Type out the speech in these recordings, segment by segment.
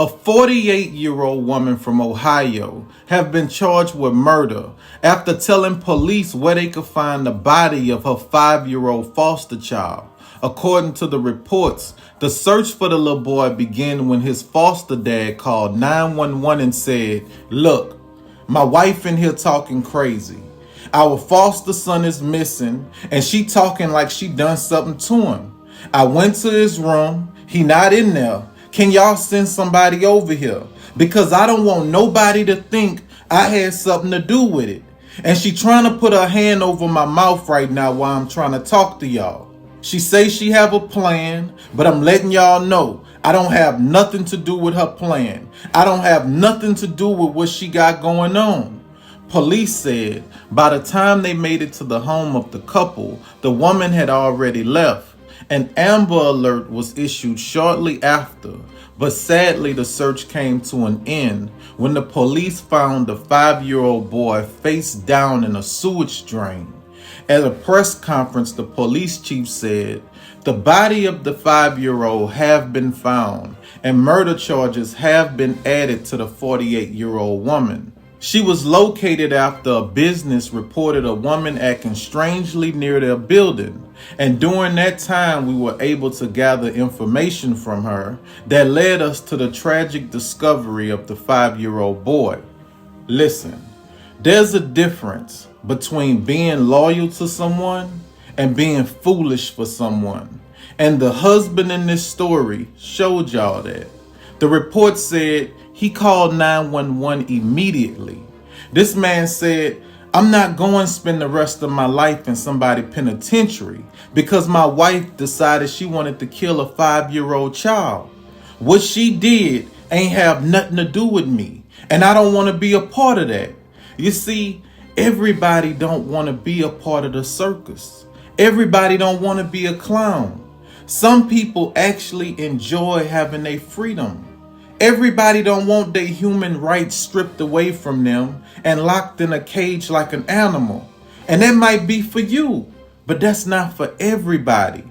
A 48-year-old woman from Ohio has been charged with murder after telling police where they could find the body of her 5-year-old foster child. According to the reports, the search for the little boy began when his foster dad called 911 and said, "Look, my wife in here talking crazy. Our foster son is missing and she talking like she done something to him. I went to his room. He not in there. Can y'all send somebody over here? Because I don't want nobody to think I had something to do with it." And she trying to put her hand over my mouth right now while I'm trying to talk to y'all. She say she have a plan, but I'm letting y'all know I don't have nothing to do with her plan. I don't have nothing to do with what she got going on. Police said by the time they made it to the home of the couple, the woman had already left. An Amber Alert was issued shortly after, but sadly the search came to an end when the police found the 5-year-old boy face down in a sewage drain. At a press conference, the police chief said the body of the 5-year-old have been found and murder charges have been added to the 48-year-old woman. She was located after a business reported a woman acting strangely near their building, and during that time we were able to gather information from her that led us to the tragic discovery of the 5-year-old boy. Listen, there's a difference between being loyal to someone and being foolish for someone, and the husband in this story showed y'all that. The report said he called 911 immediately. This man said, "I'm not going to spend the rest of my life in somebody's penitentiary because my wife decided she wanted to kill a 5-year-old child. What she did ain't have nothing to do with me, and I don't want to be a part of that." You see, everybody don't want to be a part of the circus. Everybody don't want to be a clown. Some people actually enjoy having their freedom. Everybody don't want their human rights stripped away from them and locked in a cage like an animal. And that might be for you, but that's not for everybody.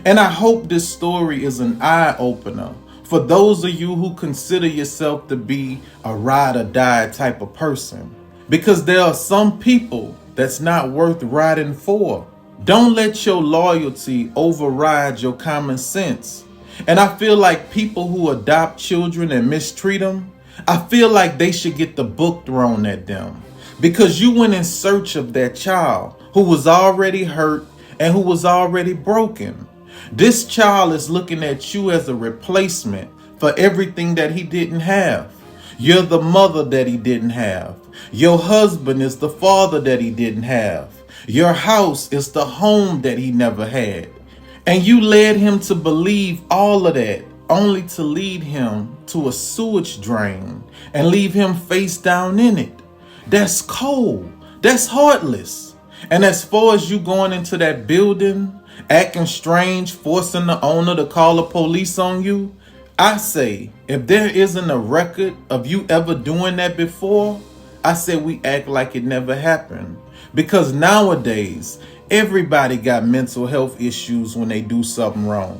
And I hope this story is an eye-opener for those of you who consider yourself to be a ride or die type of person. Because there are some people that's not worth riding for. Don't let your loyalty override your common sense. And I feel like people who adopt children and mistreat them, I feel like they should get the book thrown at them. Because you went in search of that child who was already hurt and who was already broken. This child is looking at you as a replacement for everything that he didn't have. You're the mother that he didn't have. Your husband is the father that he didn't have. Your house is the home that he never had. And you led him to believe all of that, only to lead him to a sewage drain and leave him face down in it. That's cold. That's heartless. And as far as you going into that building, acting strange, forcing the owner to call the police on you, I say, if there isn't a record of you ever doing that before, I say we act like it never happened. Because nowadays, everybody got mental health issues when they do something wrong.